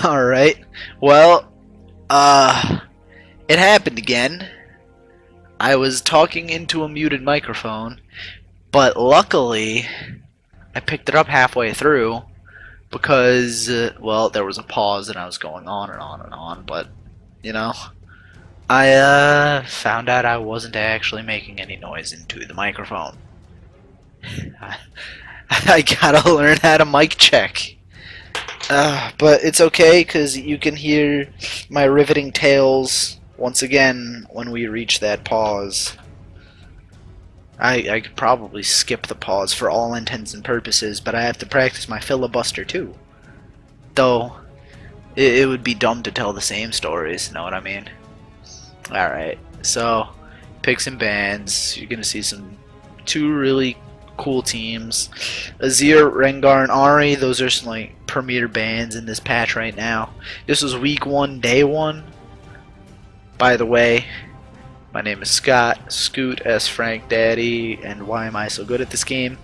Alright. Well, it happened again. I was talking into a muted microphone, but luckily I picked it up halfway through because, well, there was a pause and I was going on and on and on, but, you know, I, found out I wasn't actually making any noise into the microphone. I gotta learn how to mic check. But it's okay because you can hear my riveting tales once again when we reach that pause. I could probably skip the pause for all intents and purposes, but I have to practice my filibuster too. Though, it would be dumb to tell the same stories, know what I mean? Alright, so, picks and bans. You're gonna see two really cool teams. Azir, Rengar, and Ari, those are some like premier bans in this patch right now. This was week 1, day 1. By the way, my name is Scott, Scoot S Frank Daddy, and why am I so good at this game?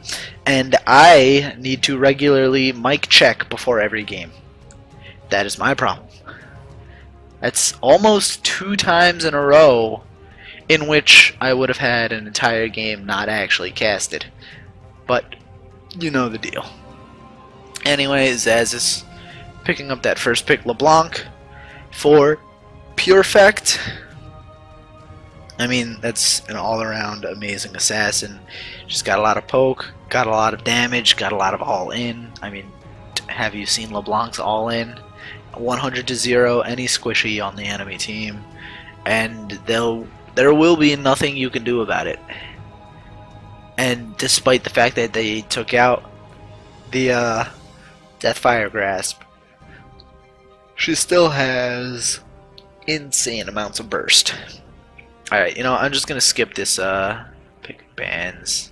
And I need to regularly mic check before every game. That is my problem. That's almost 2 times in a row in which I would have had an entire game not actually casted. But you know the deal. Anyway, Zaz is picking up that first pick, LeBlanc, for pure effect. I mean, that's an all-around amazing assassin. Just got a lot of poke, got a lot of damage, got a lot of all-in. I mean, have you seen LeBlanc's all-in? 100-0, any squishy on the enemy team, and there will be nothing you can do about it. And despite the fact that they took out the Deathfire Grasp, she still has insane amounts of burst. Alright, I'm just gonna skip this pick bans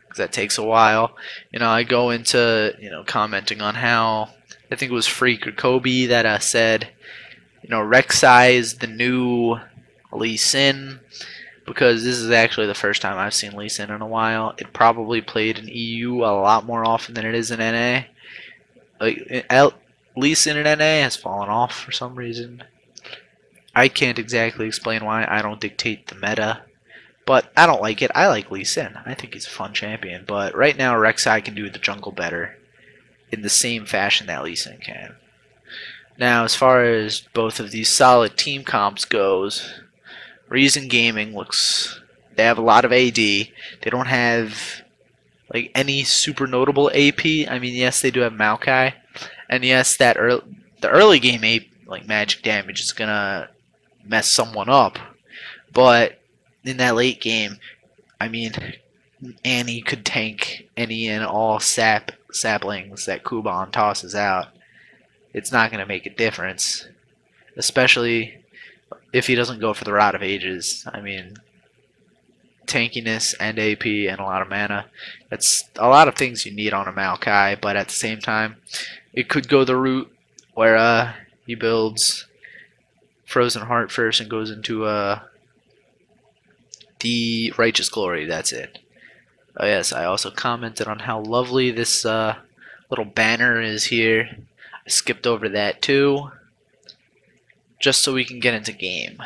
because that takes a while. I go into commenting on how I think it was Freak or Kobe that said Rek'Sai is the new Lee Sin, because this is actually the first time I've seen Lee Sin in a while. It probably played in EU a lot more often than it is in NA. Lee Sin in NA has fallen off for some reason. I can't exactly explain why. I don't dictate the meta, but I don't like it. I like Lee Sin. I think he's a fun champion, but right now Rek'Sai can do the jungle better in the same fashion that Lee Sin can. Now, as far as both of these solid team comps goes, Reason Gaming they have a lot of AD. They don't have like any super notable AP. I mean, yes, they do have Maokai, and yes, the early game AP, like magic damage, is gonna mess someone up. But in that late game, I mean, Annie could tank any and all saplings that Kuban tosses out. It's not gonna make a difference, especially if he doesn't go for the Rod of Ages. I mean, tankiness and AP and a lot of mana, that's a lot of things you need on a Maokai, but at the same time, it could go the route where he builds Frozen Heart first and goes into the Righteous Glory. That's it. Oh yes, I also commented on how lovely this little banner is here. I skipped over that too, just so we can get into game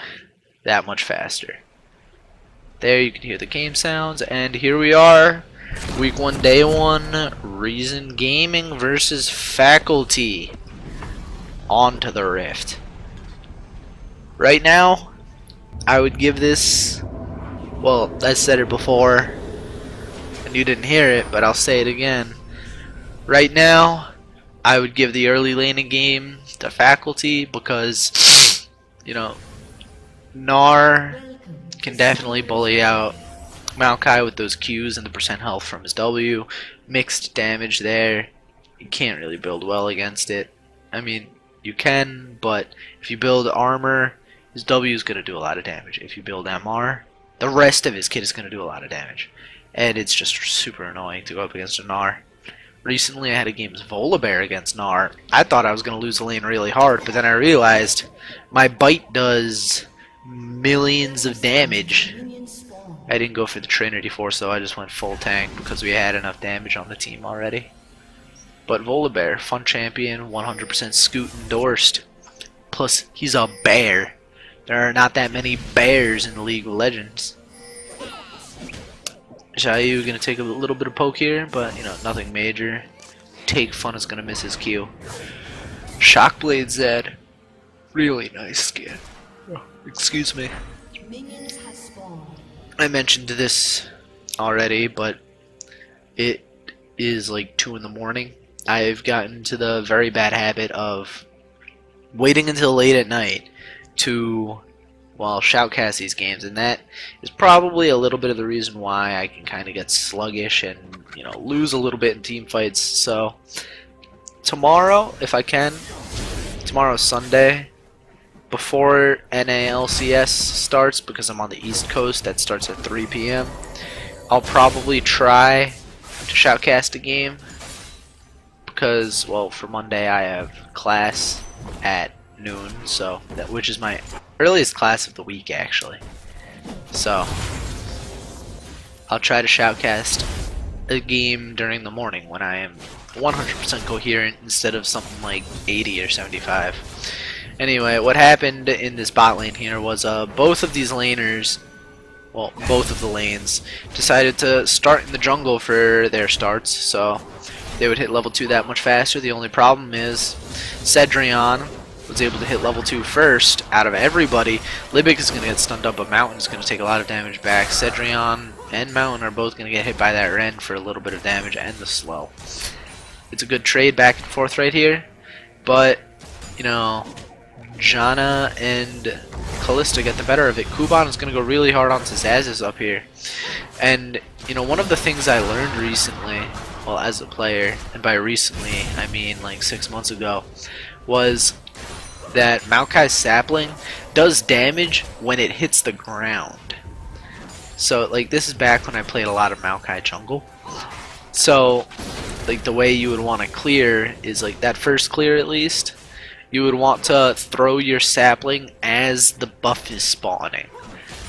that much faster. There you can hear the game sounds, and here we are, week 1, day 1, Reason Gaming versus Faculty. On to the Rift. Right now, I would give this, well, I said it before, and you didn't hear it, but I'll say it again. Right now, I would give the early laning game to Faculty because, Gnar can definitely bully out Maokai with those Qs and the percent health from his W. Mixed damage there. You can't really build well against it. I mean, you can, but if you build armor, his W is going to do a lot of damage. If you build MR, the rest of his kit is going to do a lot of damage. And it's just super annoying to go up against a Gnar. Recently I had a game as Volibear against Gnar. I thought I was going to lose the lane really hard, but then I realized my bite does millions of damage. I didn't go for the Trinity Force though, I just went full tank because we had enough damage on the team already. But Volibear, fun champion, 100% Scoot endorsed. Plus, he's a bear. There are not that many bears in the League of Legends. Xiaoyu gonna take a little bit of poke here, but you know, nothing major. Take Fun is gonna miss his Q. Shockblade Zed, really nice skin. Oh, excuse me. I mentioned this already, but it is like 2 in the morning. I've gotten into the very bad habit of waiting until late at night to, well, shoutcast these games, and that is probably a little bit of the reason why I can kind of get sluggish and, you know, lose a little bit in team fights. So tomorrow, if I can, tomorrow's Sunday, before NALCS starts, because I'm on the East Coast, that starts at 3 p.m. I'll probably try to shoutcast a game, because, well, for Monday I have class at noon, so which is my earliest class of the week, actually. So I'll try to shoutcast a game during the morning when I am 100% coherent instead of something like 80 or 75. Anyway, what happened in this bot lane here was both of these laners, well, both of the lanes, decided to start in the jungle for their starts, so they would hit level 2 that much faster. The only problem is Cedrion was able to hit level 2 first out of everybody. Libic is going to get stunned up, but Mountain is going to take a lot of damage back. Cedrion and Mountain are both going to get hit by that Ren for a little bit of damage and the slow. It's a good trade back and forth right here, but, you know, Janna and Callista get the better of it. Kuban is going to go really hard onto Zazes up here. And, you know, one of the things I learned recently, well, as a player, and by recently I mean like 6 months ago, was that Maokai's sapling does damage when it hits the ground. So, like, this is back when I played a lot of Maokai jungle. So, like, the way you would want to clear is, like, that first clear at least, you would want to throw your sapling as the buff is spawning.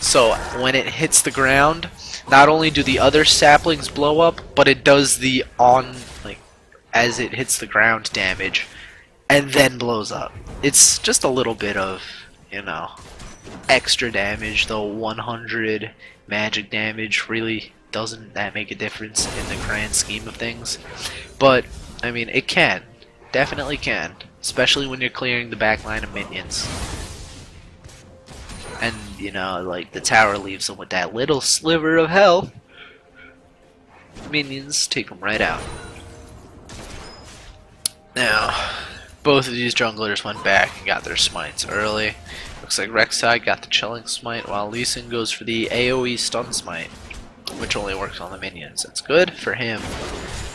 So when it hits the ground, not only do the other saplings blow up, but it does the as it hits the ground damage, and then blows up. It's just a little bit of, you know, extra damage, though 100 magic damage really doesn't that make a difference in the grand scheme of things. But, I mean, it can. Definitely can. Especially when you're clearing the back line of minions. And, you know, like, the tower leaves them with that little sliver of health. Minions take them right out. Now, both of these junglers went back and got their smites early. Looks like Rek'Sai got the chilling smite, while Lee Sin goes for the AoE stun smite, which only works on the minions. That's good for him,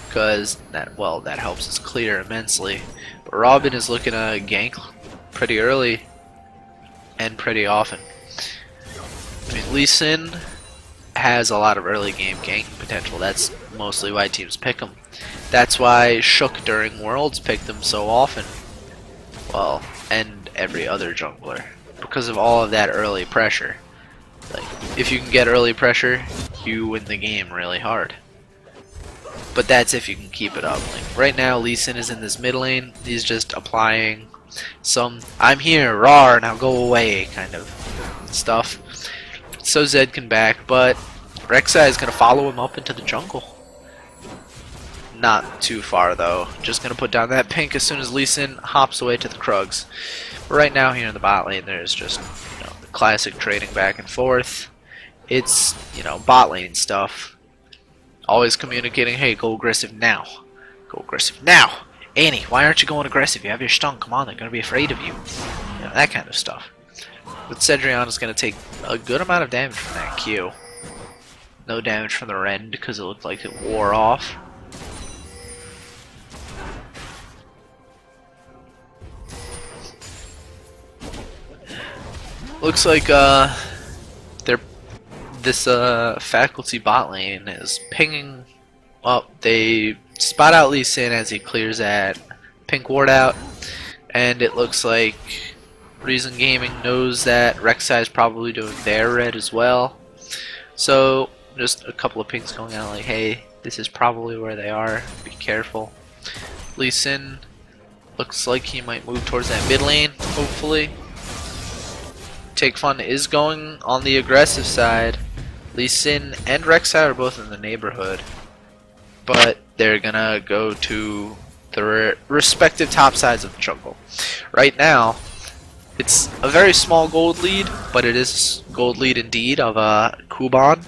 because that, well, that helps us clear immensely. But Robin is looking to gank pretty early and pretty often. I mean, Lee Sin has a lot of early game ganking potential. That's mostly why teams pick him. That's why Shook during Worlds picked him so often. Well, and every other jungler, because of all of that early pressure. Like, if you can get early pressure, you win the game really hard. But that's if you can keep it up. Like, right now, Lee Sin is in this mid lane. He's just applying some "I'm here, rawr, now go away" kind of stuff. So Zed can back, but Rek'Sai is going to follow him up into the jungle. Not too far, though. Just going to put down that pink as soon as Lee Sin hops away to the Krugs. But right now, here in the bot lane, there's just, you know, the classic trading back and forth. It's, you know, bot lane stuff. Always communicating, hey, go aggressive now. Go aggressive now. Annie, why aren't you going aggressive? You have your stun. Come on, they're going to be afraid of you. You know, that kind of stuff. But Cedrion is going to take a good amount of damage from that Q. No damage from the Rend because it looked like it wore off. Looks like this faculty bot lane is pinging up. They spot out Lee Sin as he clears that pink ward out, and it looks like Reason Gaming knows that Rek'Sai is probably doing their red as well. So just a couple of pings going out like, hey, this is probably where they are, be careful. Lee Sin looks like he might move towards that mid lane, hopefully. Take Fun is going on the aggressive side. Lee Sin and Rek'Sai are both in the neighborhood, but they're gonna go to the respective top sides of the jungle. Right now, it's a very small gold lead, but it is gold lead indeed of Kuban.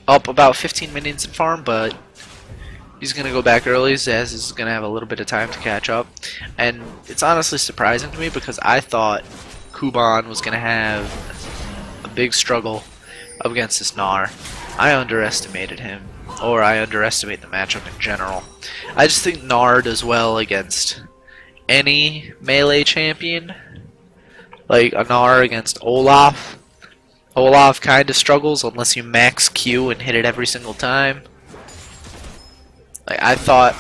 Up about 15 minions in farm, but he's gonna go back early. Zaz is gonna have a little bit of time to catch up, and it's honestly surprising to me because I thought Kuban was gonna have a big struggle up against this Gnar. I underestimated him, or I underestimate the matchup in general. I just think Gnar does well against any melee champion, like a Gnar against Olaf. Olaf kind of struggles unless you max Q and hit it every single time. Like, I thought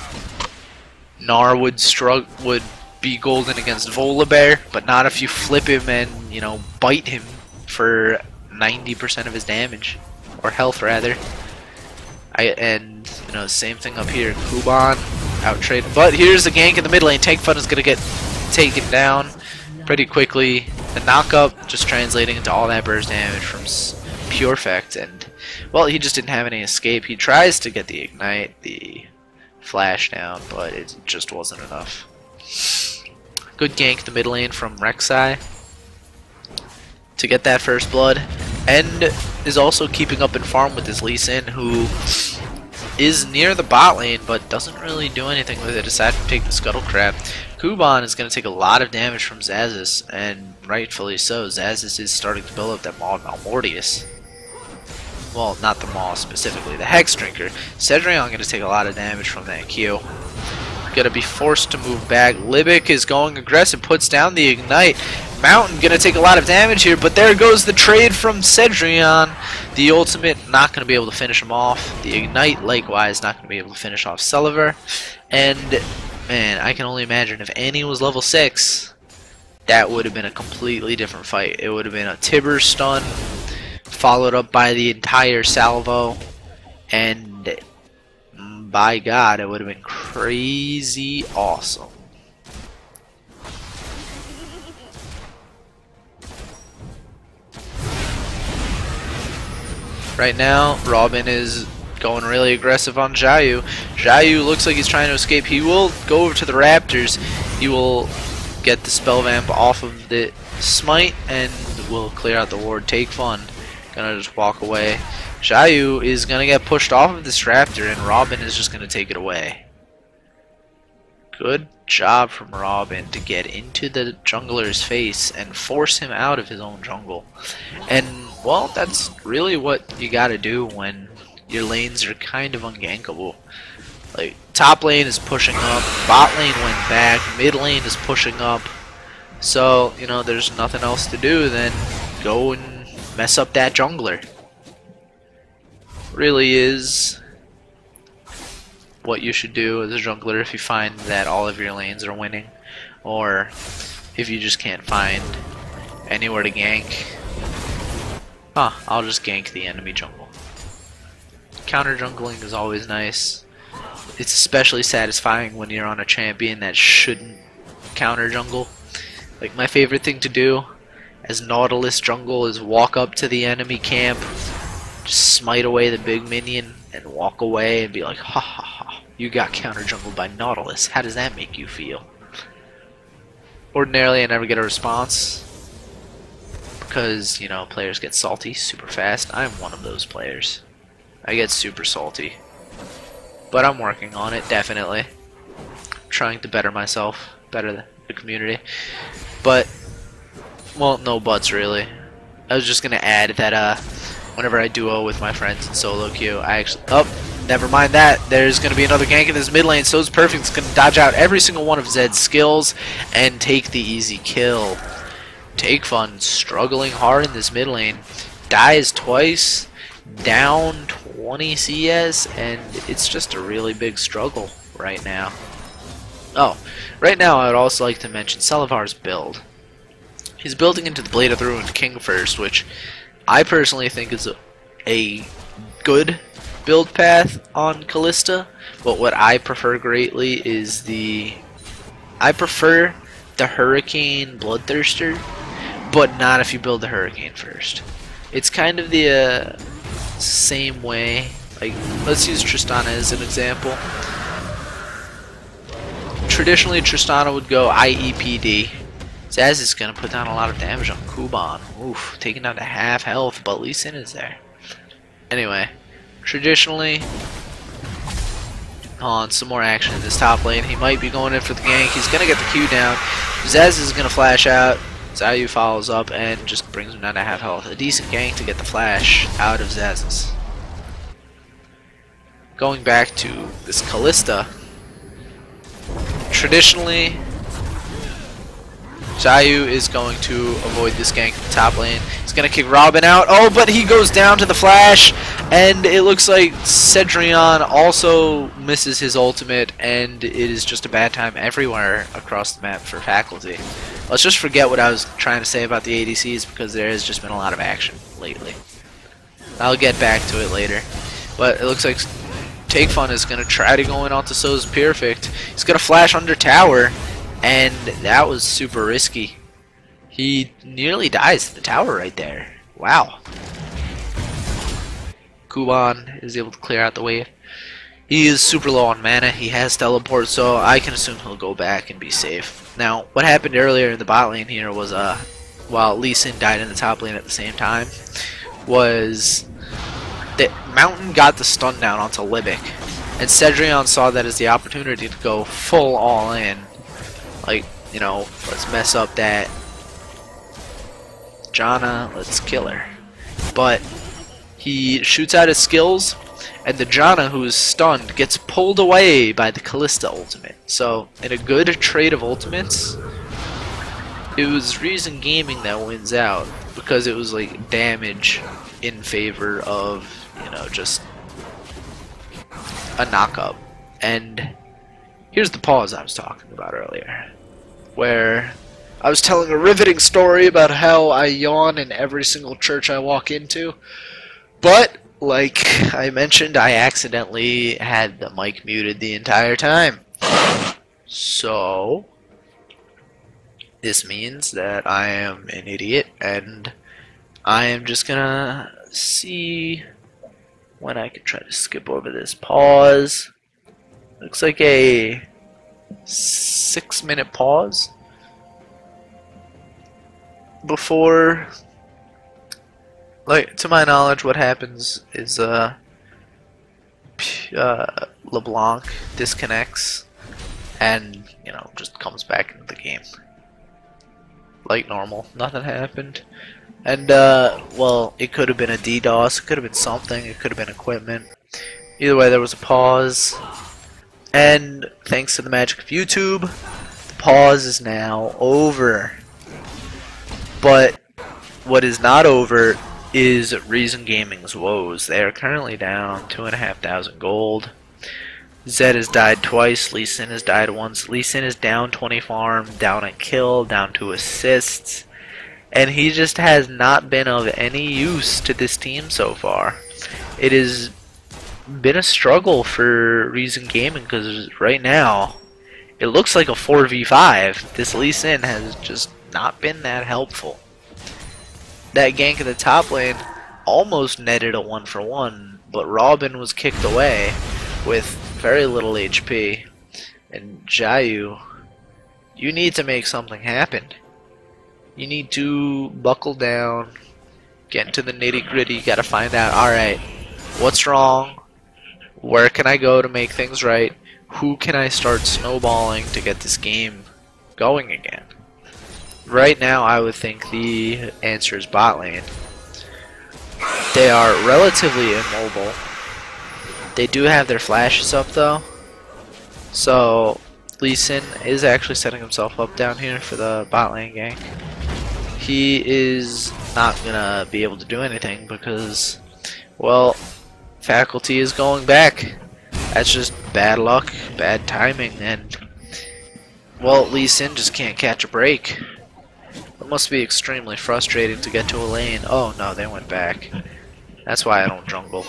Gnar would be golden against Volibear, but not if you flip him and, you know, bite him for 90% of his damage, or health rather. And you know, same thing up here. Kuban out trade, but here's the gank in the mid lane. Take Fun is gonna get taken down pretty quickly. The knockup just translating into all that burst damage from Pure Effect, and well, he just didn't have any escape. He tries to get the ignite, the flash down, but it just wasn't enough. Good gank the mid lane from Rek'Sai to get that first blood, and is also keeping up in farm with his Lee Sin, who is near the bot lane but doesn't really do anything with it aside from take the Scuttle Crab. Kuban is going to take a lot of damage from Xaxis, and rightfully so. Xaxis is starting to build up that Maw Malmortius. Well, not the Maw specifically, the Hex Drinker. Cedrion going to take a lot of damage from that Q. Going to be forced to move back. Libic is going aggressive, puts down the Ignite. Mountain going to take a lot of damage here, but there goes the trade from Cedrion. The ultimate not going to be able to finish him off. The Ignite likewise not going to be able to finish off Sulliver. And man, I can only imagine if Annie was level 6, that would have been a completely different fight. It would have been a Tibber stun, followed up by the entire salvo, and by God, it would have been crazy awesome. Right now, Robin is going really aggressive on Xiaoyu. Xiaoyu looks like he's trying to escape. He will go over to the Raptors. He will get the spell vamp off of the smite and will clear out the ward. Take Fun. Gonna just walk away. Xiaoyu is gonna get pushed off of this Raptor, and Robin is just gonna take it away. Good job from Robin to get into the jungler's face and force him out of his own jungle. And well, that's really what you gotta do when your lanes are kind of ungankable. Like, top lane is pushing up, bot lane went back, mid lane is pushing up. So, you know, there's nothing else to do than go and mess up that jungler. Really is what you should do as a jungler if you find that all of your lanes are winning, or if you just can't find anywhere to gank. I'll just gank the enemy jungle. Counter jungling is always nice. It's especially satisfying when you're on a champion that shouldn't counter jungle. Like, my favorite thing to do as Nautilus jungle is walk up to the enemy camp, just smite away the big minion, and walk away and be like, ha ha ha, you got counter jungled by Nautilus. How does that make you feel? Ordinarily, I never get a response because, you know, players get salty super fast. I'm one of those players. I get super salty. But I'm working on it, definitely. Trying to better myself, better the community. But, well, no buts really. I was just gonna add that whenever I duo with my friends in solo queue, I actually... Oh, never mind that. There's gonna be another gank in this mid lane, so it's perfect. It's gonna dodge out every single one of Zed's skills and take the easy kill. Take Fun struggling hard in this mid lane. Dies twice, down 20 CS, and it's just a really big struggle right now. Oh, right now I would also like to mention Selivar's build. He's building into the Blade of the Ruined King first, which I personally think is a good build path on Callista, but what I prefer greatly is I prefer the Hurricane Bloodthirster, but not if you build the Hurricane first. It's kind of the same way. Like, let's use Tristana as an example. Traditionally, Tristana would go IEPD. Zaz is going to put down a lot of damage on Kuban. Oof, taking down to half health, but Lee Sin is there. Anyway, traditionally, on some more action in this top lane. He might be going in for the gank. He's going to get the Q down. Zaz is going to flash out. Zayu follows up and just brings him down to half health. A decent gank to get the flash out of Zaz's. Going back to this Callista, traditionally, Zayu is going to avoid this gank in the top lane. He's going to kick Robin out. Oh, but he goes down to the flash, and it looks like Cedrion also misses his ultimate, and it is just a bad time everywhere across the map for Faculty. Let's just forget what I was trying to say about the ADCs, because there has just been a lot of action lately. I'll get back to it later. But it looks like Take Fun is going to try to go in onto So's Perfect. He's going to flash under tower, and that was super risky. He nearly dies to the tower right there. Wow. Kuban is able to clear out the wave. He is super low on mana. He has teleport, so I can assume he'll go back and be safe. Now, what happened earlier in the bot lane here was, while Lee Sin died in the top lane at the same time, was that Mountain got the stun down onto Libic, and Cedrion saw that as the opportunity to go full all in. Like, you know, let's mess up that Janna, let's kill her. But he shoots out his skills, and the Janna, who is stunned, gets pulled away by the Callista ultimate. So, in a good trade of ultimates, it was Reason Gaming that wins out, because it was like damage in favor of, you know, just a knock-up. And here's the pause I was talking about earlier, where I was telling a riveting story about how I yawn in every single church I walk into, but like I mentioned, I accidentally had the mic muted the entire time. So this means that I am an idiot, and I am just gonna see when I can try to skip over this pause. Looks like a 6-minute pause before, like, to my knowledge, what happens is LeBlanc disconnects and, you know, just comes back into the game like normal. Nothing happened. And well, it could have been a DDoS, it could have been something, it could have been equipment. Either way, there was a pause. And thanks to the magic of YouTube, the pause is now over. But what is not over is Reason Gaming's woes. They are currently down 2,500 gold. Zed has died twice, Lee Sin has died once. Lee Sin is down 20 farm, down a kill, down 2 assists. And he just has not been of any use to this team so far. It has been a struggle for Reason Gaming, because right now it looks like a 4v5. This Lee Sin has just not been that helpful. That gank in the top lane almost netted a 1-for-1, but Robin was kicked away with very little HP. And Zayu, you need to make something happen. You need to buckle down, get into the nitty gritty. Gotta find out, alright, what's wrong? Where can I go to make things right? Who can I start snowballing to get this game going again? Right now, I would think the answer is bot lane. They are relatively immobile. They do have their flashes up though. So Lee Sin is actually setting himself up down here for the bot lane gank. He is not gonna be able to do anything because, well, Faculty is going back. That's just bad luck, bad timing, and, well, Lee Sin just can't catch a break. It must be extremely frustrating to get to a lane. Oh no, they went back. That's why I don't jungle.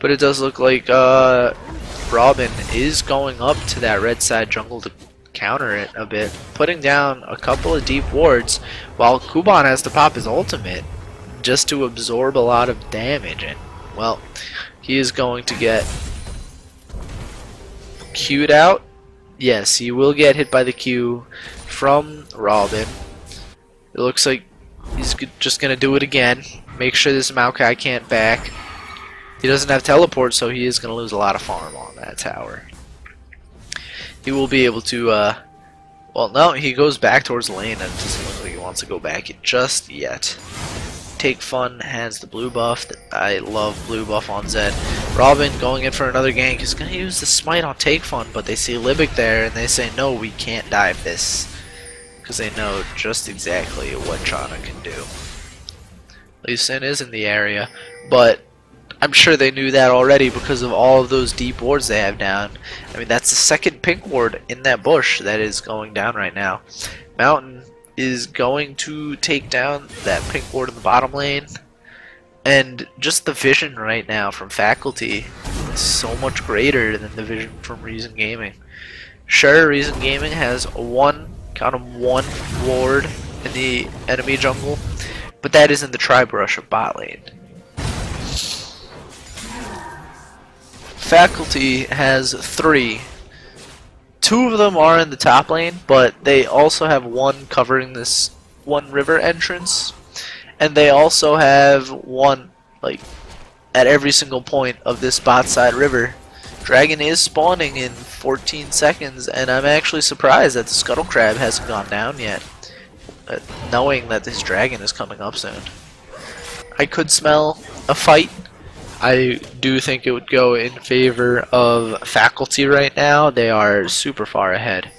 But it does look like Robin is going up to that red side jungle to counter it a bit, putting down a couple of deep wards, while Kuban has to pop his ultimate just to absorb a lot of damage. And well, he is going to get Q'd out. Yes, he will get hit by the Q from Robin. It looks like he's just gonna do it again. Make sure this Maokai can't back. He doesn't have teleport, so he is gonna lose a lot of farm on that tower. He will be able to, well, no, he goes back towards the lane, and it doesn't look like he wants to go back just yet. Take Fun has the blue buff. I love blue buff on Zed. Robin going in for another gank. He's going to use the smite on Take Fun, but they see Libic there, and they say, no, we can't dive this. Because they know just exactly what Chana can do. Lee Sin is in the area, but I'm sure they knew that already because of all of those deep wards they have down. I mean, that's the second pink ward in that bush that is going down right now. Mountain is going to take down that pink ward in the bottom lane. And just the vision right now from Faculty is so much greater than the vision from Reason Gaming. Sure, Reason Gaming has one ward in the enemy jungle, but that is in the tri-brush of bot lane. Faculty has 3. 2 of them are in the top lane, but they also have one covering this one river entrance, and they also have one like at every single point of this bot side river. Dragon is spawning in 14 seconds, and I'm actually surprised that the Scuttle Crab hasn't gone down yet, knowing that this dragon is coming up soon. I could smell a fight. I do think it would go in favor of Faculty right now. They are super far ahead.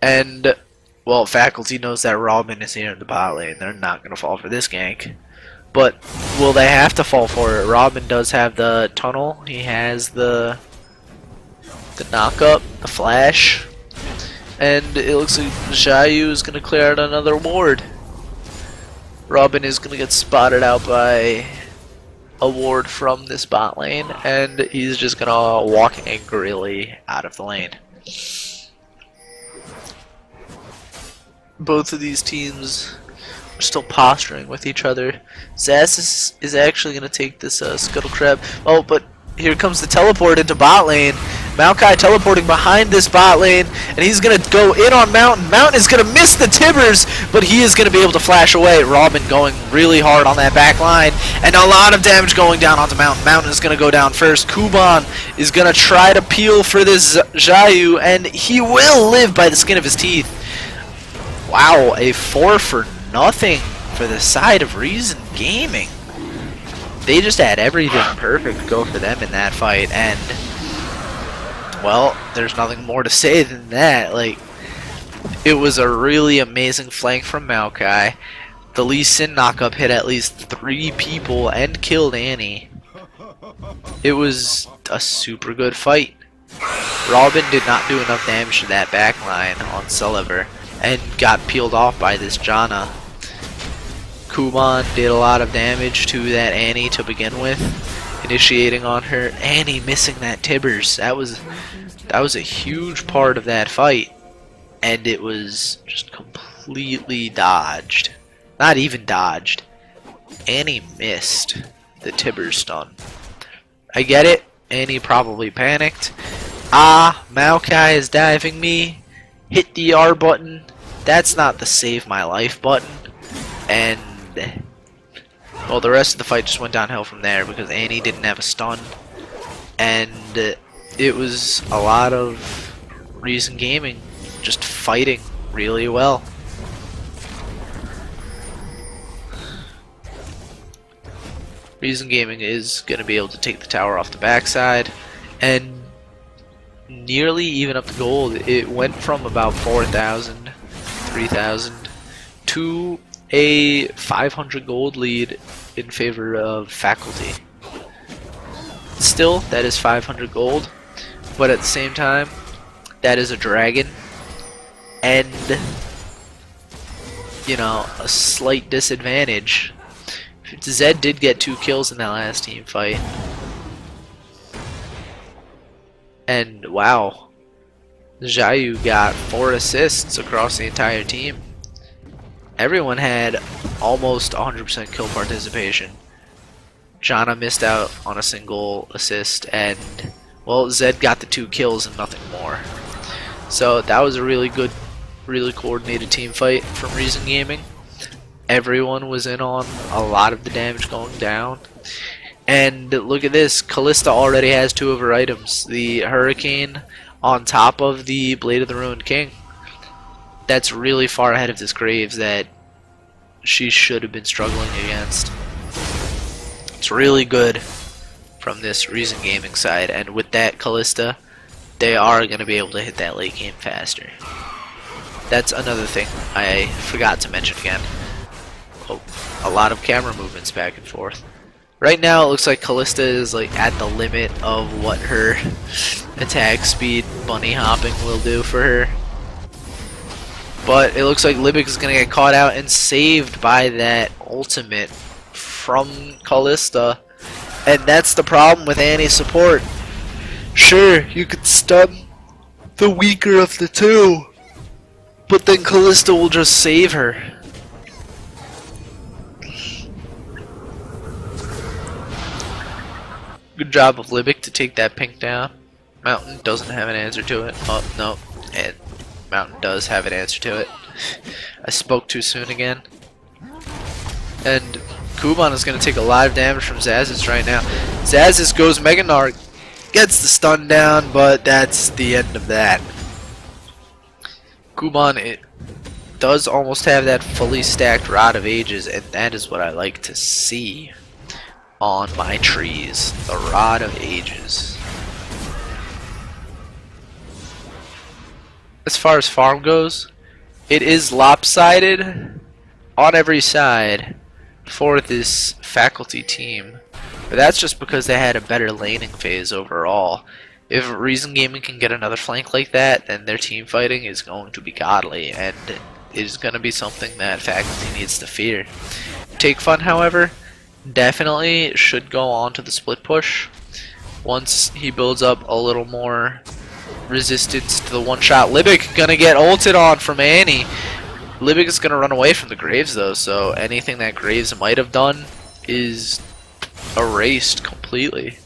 And, well, Faculty knows that Robin is here in the bot lane. They're not going to fall for this gank. But will they have to fall for it? Robin does have the tunnel. He has the knock-up, the flash. And it looks like Xiaoyu is going to clear out another ward. Robin is going to get spotted out by a ward from this bot lane, and he's just gonna walk angrily out of the lane. Both of these teams are still posturing with each other. Zaz is actually gonna take this Scuttle Crab. Oh, but here comes the teleport into bot lane. Maokai teleporting behind this bot lane, and he's going to go in on Mountain. Mountain is going to miss the Tibbers, but he is going to be able to flash away. Robin going really hard on that back line, and a lot of damage going down onto Mountain. Mountain is going to go down first. Kuban is going to try to peel for this Xiaoyu, and he will live by the skin of his teeth. Wow, a 4 for nothing for the side of Reason Gaming. They just had everything perfect go for them in that fight, and well, there's nothing more to say than that. Like, it was a really amazing flank from Maokai. The Lee Sin knockup hit at least 3 people and killed Annie. It was a super good fight. Robin did not do enough damage to that backline on Sulliver and got peeled off by this Janna. Kuban did a lot of damage to that Annie to begin with, initiating on her. Annie missing that Tibbers. That was a huge part of that fight, and it was just completely dodged. Not even dodged. Annie missed the Tibbers stun. I get it. Annie probably panicked. Ah, Maokai is diving me. Hit the R button. That's not the save my life button. And well, the rest of the fight just went downhill from there because Annie didn't have a stun, and it was a lot of Reason Gaming just fighting really well. Reason Gaming is going to be able to take the tower off the backside and nearly even up the gold. It went from about 4,000, 3,000 to a 500 gold lead in favor of Faculty. Still, that is 500 gold, but at the same time, that is a dragon, and, you know, a slight disadvantage. Zed did get 2 kills in that last team fight, And wow, Xiaoyu got 4 assists across the entire team. Everyone had almost 100% kill participation. Jana missed out on a single assist, and well, Zed got the 2 kills and nothing more. So that was a really good, really coordinated team fight from Reason Gaming. Everyone was in on a lot of the damage going down. And look at this, Callista already has 2 of her items. The Hurricane on top of the Blade of the Ruined King. That's really far ahead of this Graves that she should have been struggling against. It's really good from this Reason Gaming side, and with that Callista, they are going to be able to hit that late game faster. That's another thing I forgot to mention again. Oh, a lot of camera movements back and forth. Right now it looks like Callista is like at the limit of what her attack speed bunny hopping will do for her. But it looks like Libic is going to get caught out and saved by that ultimate from Callista. And that's the problem with Annie's support. Sure, you could stun the weaker of the 2, but then Callista will just save her. Good job of Libic to take that pink down. Mountain doesn't have an answer to it. Oh, no. And Mountain does have an answer to it. I spoke too soon again. And Kuban is going to take a lot of damage from Zazis right now. Zazis goes Mega Narc, gets the stun down, but that's the end of that. Kuban, it does almost have that fully stacked Rod of Ages, and that is what I like to see on my trees. The Rod of Ages. As far as farm goes, it is lopsided on every side for this faculty team. But that's just because they had a better laning phase overall. If Reason Gaming can get another flank like that, then their team fighting is going to be godly, and it is going to be something that faculty needs to fear. Take Fun, however, definitely should go on to the split push once he builds up a little more resistance to the one shot. Libic gonna get ulted on from Annie. Libic is gonna run away from the Graves though, so anything that Graves might have done is erased completely.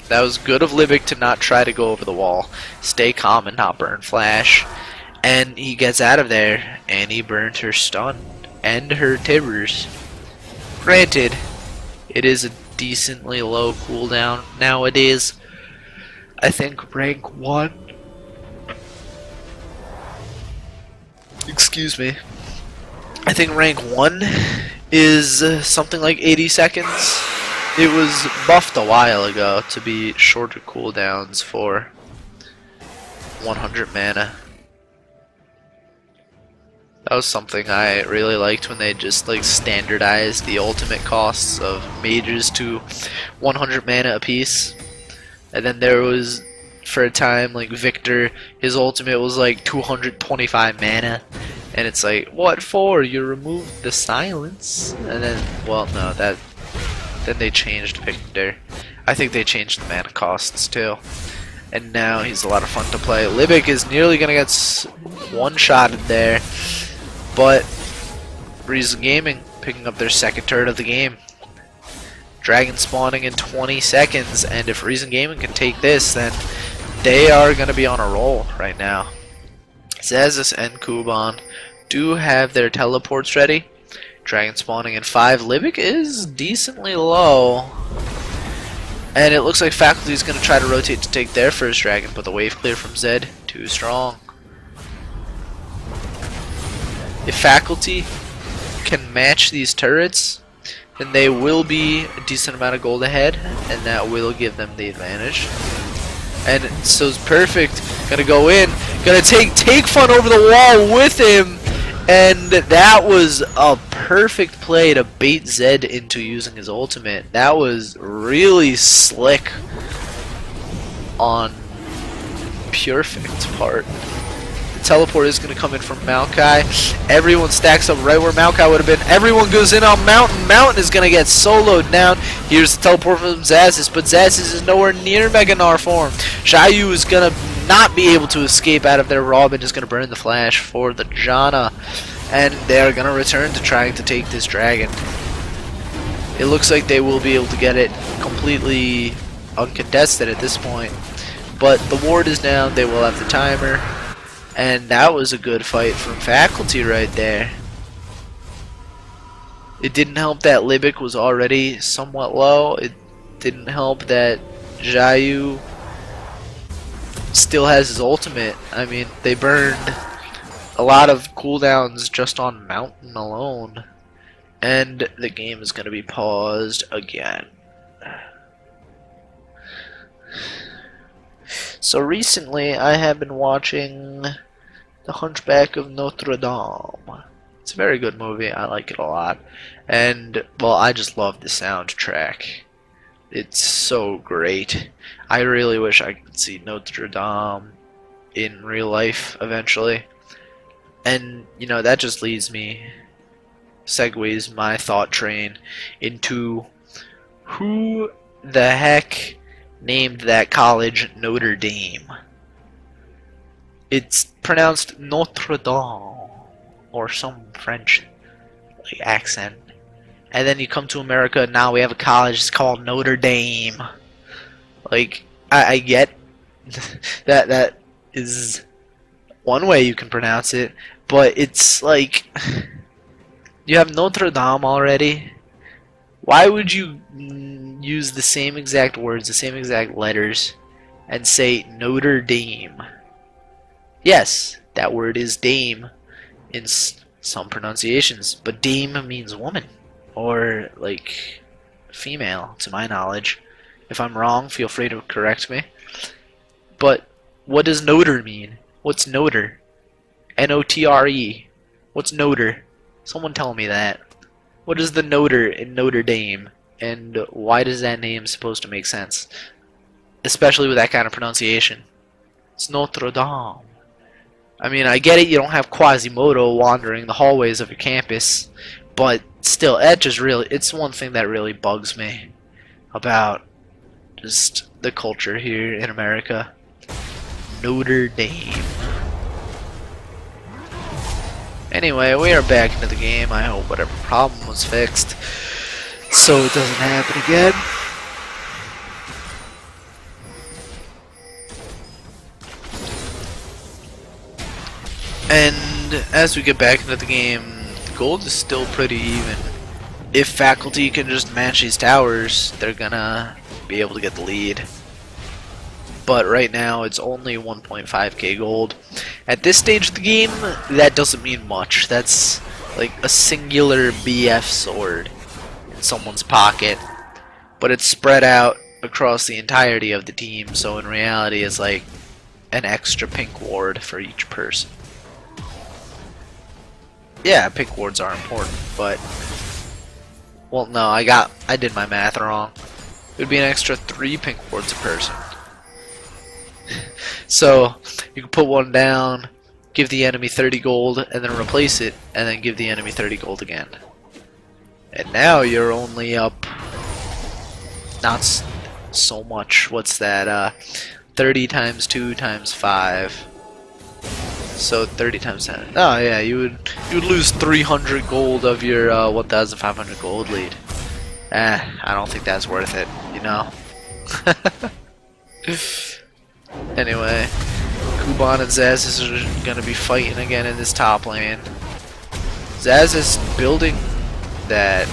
That was good of Libic to not try to go over the wall, stay calm and not burn flash, and he gets out of there and he burned her stun and her tibbers. Granted, it is a decently low cooldown nowadays. I think rank 1. Excuse me. I think rank 1 is something like 80 seconds. It was buffed a while ago to be shorter cooldowns for 100 mana. That was something I really liked when they just like standardized the ultimate costs of mages to 100 mana apiece. And then there was, for a time, like Victor, his ultimate was like 225 mana. And it's like, what for? You removed the silence? And then, well, no, then they changed Victor. I think they changed the mana costs too. And now he's a lot of fun to play. Libic is nearly gonna get one-shotted there. But Reason Gaming picking up their second turret of the game. Dragon spawning in 20 seconds, and if Reason Gaming can take this, then they are going to be on a roll right now. Zazis and Kuban do have their teleports ready. Dragon spawning in 5. Libic is decently low. And it looks like Faculty is going to try to rotate to take their first dragon, but the wave clear from Zed, too strong. If Faculty can match these turrets, then they will be a decent amount of gold ahead, and that will give them the advantage. And so it's perfect. Gonna go in, gonna take Fun over the wall with him, and that was a perfect play to bait Zed into using his ultimate. That was really slick on Purefect's part. The teleport is going to come in from Maokai. Everyone stacks up right where Maokai would have been. Everyone goes in on Mountain. Mountain is going to get soloed down. Here's the teleport from Xaxis, but Xaxis is nowhere near Mega Gnar form. Xiaoyu is going to not be able to escape out of there. Robin is going to burn the flash for the Janna. And they are going to return to trying to take this dragon. It looks like they will be able to get it completely uncontested at this point. But the ward is down, they will have the timer. And that was a good fight from Faculty right there. It didn't help that Libic was already somewhat low. It didn't help that Xiaoyu still has his ultimate. I mean, they burned a lot of cooldowns just on Mountain alone. And the game is going to be paused again. So recently I have been watching The Hunchback of Notre Dame. It's a very good movie. I like it a lot. And, well, I just love the soundtrack. It's so great. I really wish I could see Notre Dame in real life eventually. And, you know, that just leads me, segues my thought train into who the heck named that college Notre Dame. It's pronounced Notre Dame or some French like accent. And then you come to America, now we have a college, it's called Notre Dame. Like, I get that is one way you can pronounce it, but it's like, you have Notre Dame already. Why would you use the same exact words, the same exact letters, and say Notre Dame? Yes, that word is dame in some pronunciations, but dame means woman, or like female, to my knowledge. If I'm wrong, feel free to correct me. But what does Notre mean? What's Notre? N-O-T-R-E. What's Notre? Someone tell me that. What is the Notre in Notre Dame? And why does that name supposed to make sense? Especially with that kind of pronunciation. It's Notre Dame. I mean, I get it, you don't have Quasimodo wandering the hallways of your campus, but still, it's one thing that really bugs me about just the culture here in America. Notre Dame. Anyway, we are back into the game. I hope whatever problem was fixed so it doesn't happen again. And as we get back into the game, the gold is still pretty even. If Faculty can just match these towers, they're gonna be able to get the lead. But right now it's only 1.5k gold. At this stage of the game, that doesn't mean much. That's like a singular BF sword in someone's pocket. But it's spread out across the entirety of the team, so in reality it's like an extra pink ward for each person. Yeah, pink wards are important, but well, no, I did my math wrong. It would be an extra 3 pink wards a person. So you can put one down, give the enemy 30 gold, and then replace it, and then give the enemy 30 gold again. And now you're only up not so much. What's that? 30 times 2 times 5. So 30 times 10. Oh yeah, you would lose 300 gold of your 1,500 gold lead. I don't think that's worth it, you know. Anyway, Kuban and Xaxis are gonna be fighting again in this top lane. Xaxis building that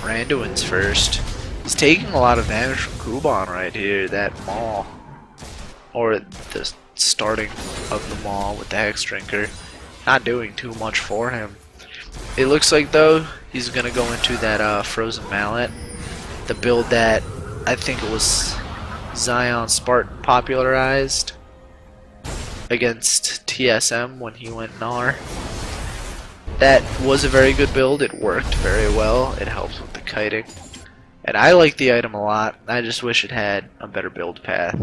Randuin's first. He's taking a lot of damage from Kuban right here, that Maul. Or the starting of the Maul with the Hex Drinker. Not doing too much for him. It looks like though he's gonna go into that Frozen Mallet. The build that I think it was Zion Spartan popularized against TSM when he went Gnar. That was a very good build. It worked very well. It helps with the kiting. And I like the item a lot. I just wish it had a better build path.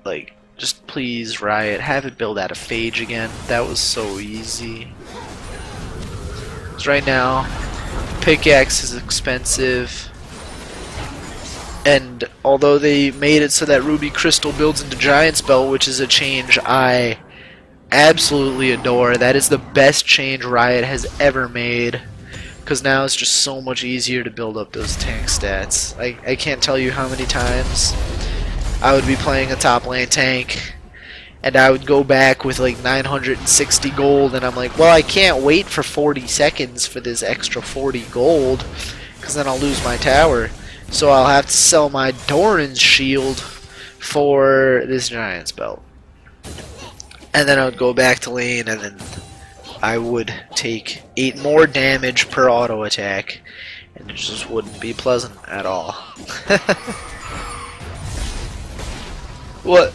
Like, Just please, Riot, have it build out of phage again. That was so easy. Because right now, pickaxe is expensive. And although they made it so that Ruby Crystal builds into Giant's Belt, which is a change I absolutely adore. That is the best change Riot has ever made. Because now it's just so much easier to build up those tank stats. I can't tell you how many times I would be playing a top lane tank and I would go back with like 960 gold and I'm like, well, I can't wait for 40 seconds for this extra 40 gold because then I'll lose my tower. So I'll have to sell my Doran's shield for this Giant's Belt. And then I would go back to lane and then I would take 8 more damage per auto attack, and it just wouldn't be pleasant at all. What?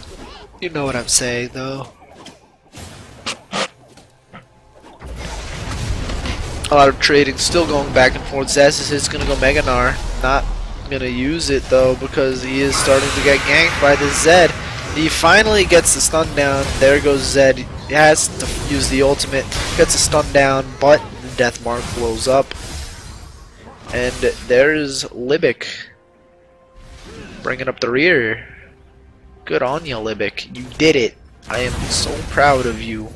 You know what I'm saying, though. A lot of trading still going back and forth. Zazz is gonna go Mega Gnar. Not gonna use it though because he is starting to get ganked by the Zed. He finally gets the stun down. There goes Zed. He has to use the ultimate. Gets a stun down, but the death mark blows up. And there's Libic bringing up the rear. Good on you, Libic. You did it. I am so proud of you.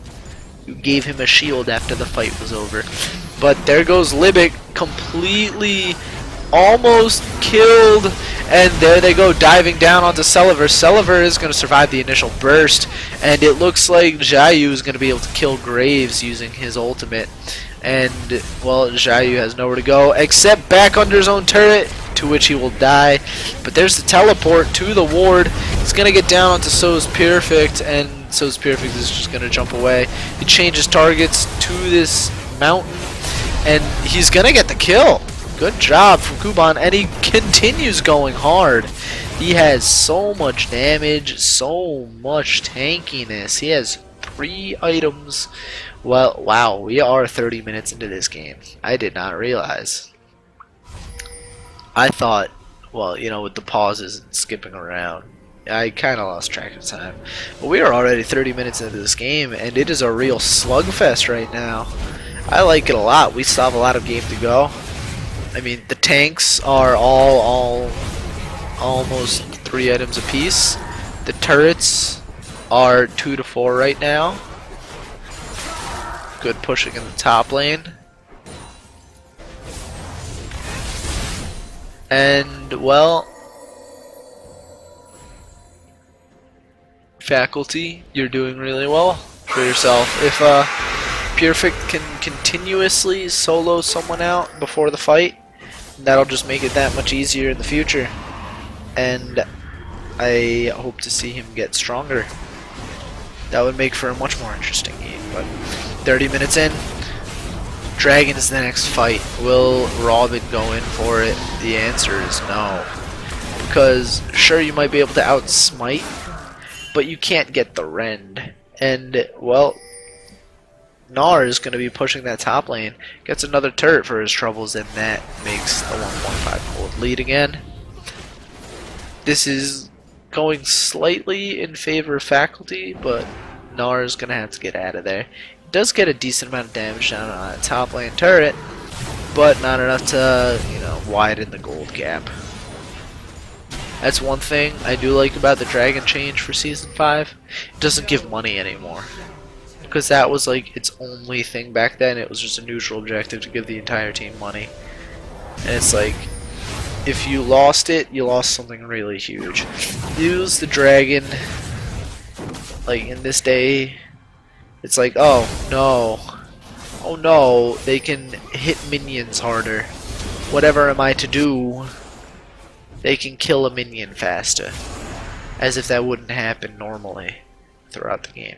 You gave him a shield after the fight was over. But there goes Libic, completely almost killed, and there they go, diving down onto Celiver. Celiver is going to survive the initial burst, and it looks like Xiaoyu is going to be able to kill Graves using his ultimate. And, well, Xiaoyu has nowhere to go except back under his own turret, to which he will die. But there's the teleport to the ward. He's going to get down onto So's Perfect, and So's Perfect is just going to jump away. He changes targets to this mountain, and he's going to get the kill. Good job from Kuban, and he continues going hard. He has so much damage, so much tankiness. He has 3 items. Well, wow, we are 30 minutes into this game. I did not realize. I thought, well, you know, with the pauses and skipping around, I kind of lost track of time. But we are already 30 minutes into this game, and it is a real slugfest right now. I like it a lot. We still have a lot of game to go. I mean, the tanks are all almost 3 items apiece. The turrets are 2 to 4 right now. Good pushing in the top lane. And, well, Faculty, you're doing really well for yourself. If Perfect can continuously solo someone out before the fight, that'll just make it that much easier in the future. And I hope to see him get stronger. That would make for a much more interesting game. But 30 minutes in, Dragon is the next fight. Will Robin go in for it? The answer is no. Because sure, you might be able to outsmite, but you can't get the rend. And, well, Gnar is going to be pushing that top lane. Gets another turret for his troubles, and that makes the 1.5 gold lead again. This is going slightly in favor of Faculty, but Gnar is going to have to get out of there. He does get a decent amount of damage down on that top lane turret, but not enough to, you know, widen the gold gap. That's one thing I do like about the Dragon change for Season 5. It doesn't give money anymore. Because that was like its only thing back then. It was just a neutral objective to give the entire team money. And it's like, if you lost it, you lost something really huge. Use the Dragon, like in this day, it's like, oh no, they can hit minions harder. Whatever am I to do? They can kill a minion faster. As if that wouldn't happen normally throughout the game.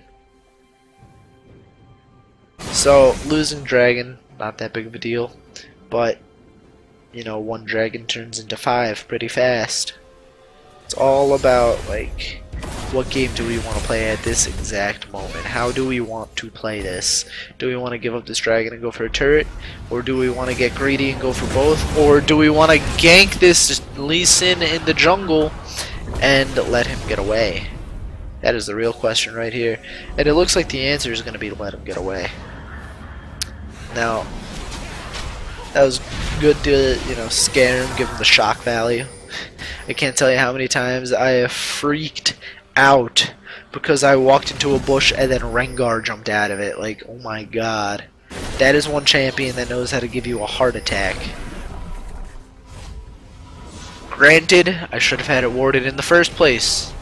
So, losing Dragon, not that big of a deal. But, you know, 1 Dragon turns into 5 pretty fast. It's all about, like, what game do we want to play at this exact moment? How do we want to play this? Do we want to give up this Dragon and go for a turret? Or do we want to get greedy and go for both? Or do we want to gank this Lee Sin in the jungle and let him get away? That is the real question right here. And it looks like the answer is going to be to let him get away. Now, that was good to, you know, scare him, give him the shock value. I can't tell you how many times I have freaked out because I walked into a bush and then Rengar jumped out of it. Like, oh my god. That is one champion that knows how to give you a heart attack. Granted, I should have had it warded in the first place.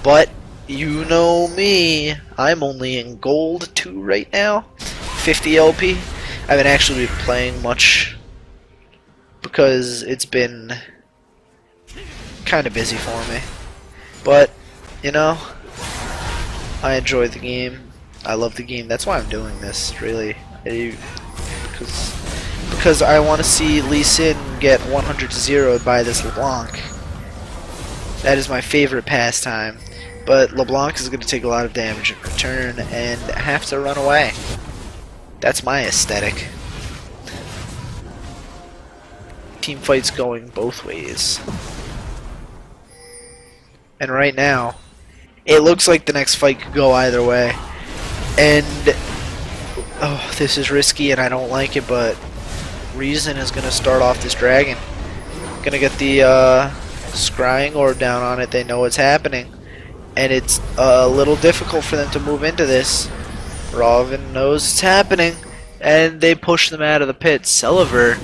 But, you know me. I'm only in gold 2 right now. 50 LP. I haven't actually been playing much because it's been kind of busy for me. But, you know, I enjoy the game. I love the game. That's why I'm doing this, really. Because I want to see Lee Sin get 100-0'd by this LeBlanc. That is my favorite pastime. But LeBlanc is going to take a lot of damage in return and have to run away. That's my aesthetic. Team fights going both ways. And right now, it looks like the next fight could go either way. And oh, this is risky and I don't like it, but Reason is going to start off this dragon. Going to get the scrying orb down on it. They know what's happening. And it's a little difficult for them to move into this. Robin knows it's happening. And they push them out of the pit. Celiver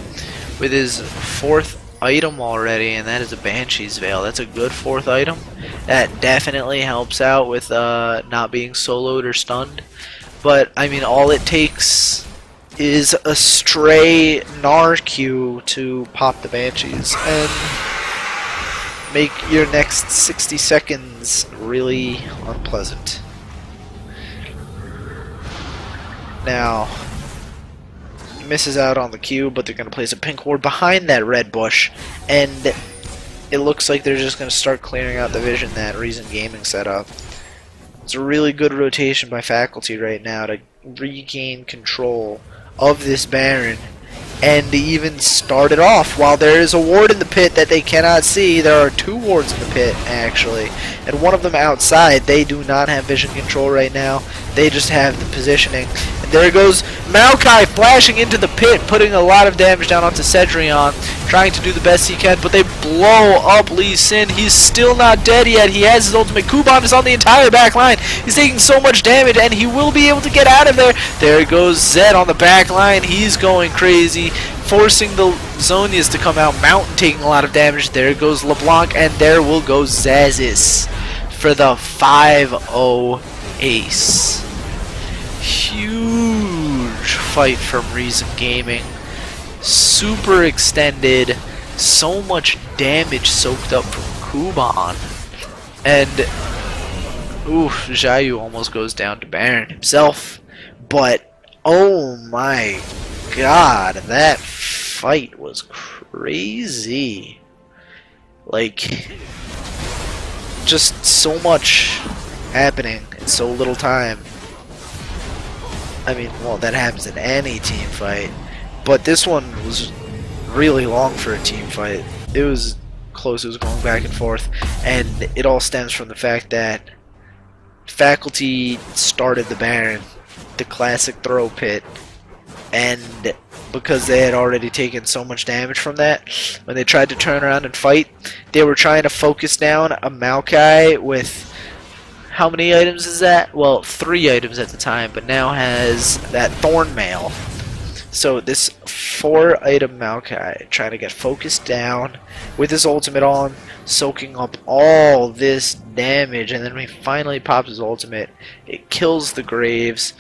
with his 4th item already, and that is a Banshee's Veil. That's a good 4th item. That definitely helps out with not being soloed or stunned. But, I mean, all it takes is a stray Narq to pop the Banshees and make your next 60 seconds really unpleasant. Now, he misses out on the Q, but they're going to place a pink ward behind that red bush, and it looks like they're just going to start clearing out the vision that Reason Gaming set up. It's a really good rotation by Faculty right now to regain control of this Baron and to even start it off. While there is a ward in the pit that they cannot see, there are 2 wards in the pit actually, and one of them outside. They do not have vision control right now. They just have the positioning. And there goes Maokai flashing into the pit, putting a lot of damage down onto Cedrion, trying to do the best he can, but they blow up Lee Sin. He's still not dead yet. He has his ultimate. Kuban is on the entire back line. He's taking so much damage, and he will be able to get out of there. There goes Zed on the back line. He's going crazy, forcing the Zonias to come out. Mountain taking a lot of damage. There goes LeBlanc, and there will go Zazis for the 5-0 ace. Huge fight from Reason Gaming. Super extended. So much damage soaked up from Kuban. And oof, Xiaoyu almost goes down to Baron himself. But oh my god, that fight was crazy. Like, just so much happening in so little time. I mean, well, that happens in any team fight, but this one was really long for a team fight. It was close. It was going back and forth, and it all stems from the fact that Faculty started the Baron, the classic throw pit, and because they had already taken so much damage from that, when they tried to turn around and fight, they were trying to focus down a Maokai with, how many items is that? Well, 3 items at the time, but now has that Thorn Mail. So this 4-item Maokai trying to get focused down with his ultimate on, soaking up all this damage, and then when he finally pops his ultimate, it kills the Graves.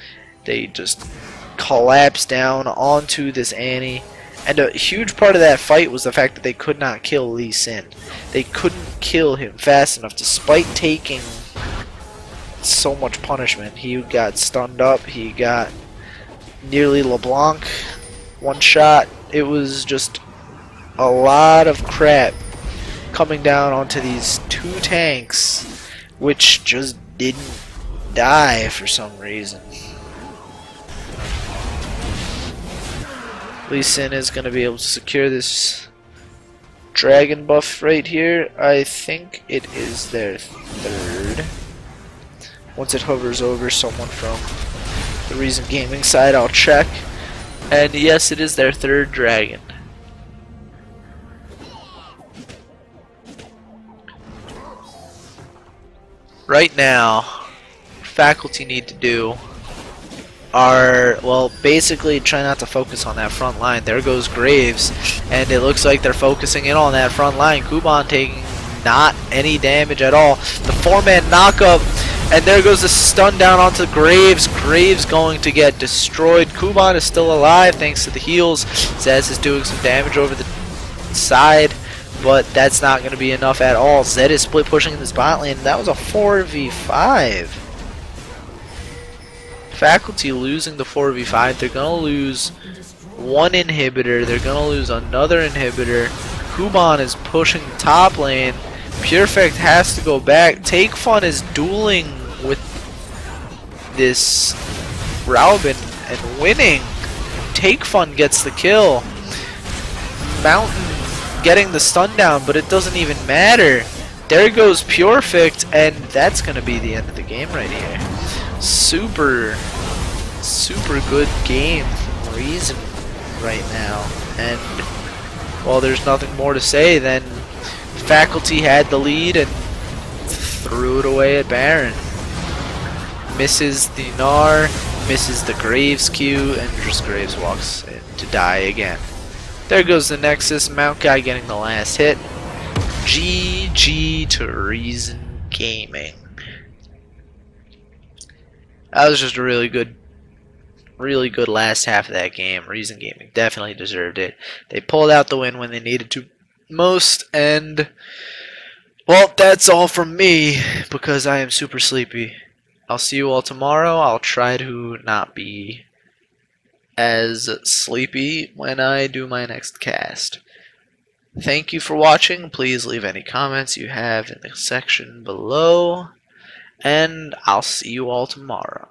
They just collapse down onto this Annie. And a huge part of that fight was the fact that they could not kill Lee Sin. They couldn't kill him fast enough despite taking so much punishment. He got stunned up, he got nearly LeBlanc one shot. It was just a lot of crap coming down onto these 2 tanks, which just didn't die for some reason. Lee Sin is going to be able to secure this dragon buff right here. I think it is their 3rd. Once it hovers over someone from the Reason Gaming side, I'll check. And yes, it is their third dragon. Right now, faculty need to do are, well, basically try not to focus on that front line. There goes Graves, and it looks like they're focusing in on that front line. Kuban taking not any damage at all. The 4-man knockup, and there goes the stun down onto Graves. Graves going to get destroyed. Kuban is still alive thanks to the heals. Zez is doing some damage over the side, but that's not going to be enough at all. Zed is split pushing in this bot lane. That was a 4v5. Faculty losing the 4v5. They're going to lose one inhibitor. They're going to lose another inhibitor. Kuban is pushing the top lane. Purefect has to go back. Take Fun is dueling with this Raubin and winning. Take Fun gets the kill. Mountain getting the stun down, but it doesn't even matter. There goes Purefect, and that's going to be the end of the game right here. Super good game from Reason right now. And, well, there's nothing more to say than Faculty had the lead and threw it away at Baron. Misses the Gnar, misses the Graves Q, and just Graves walks in to die again. There goes the Nexus. Mount Guy getting the last hit. GG to Reason Gaming. That was just a really good last half of that game. Reason Gaming definitely deserved it. They pulled out the win when they needed to most, and well, that's all from me because I am super sleepy. I'll see you all tomorrow. I'll try to not be as sleepy when I do my next cast. Thank you for watching. Please leave any comments you have in the section below, and I'll see you all tomorrow.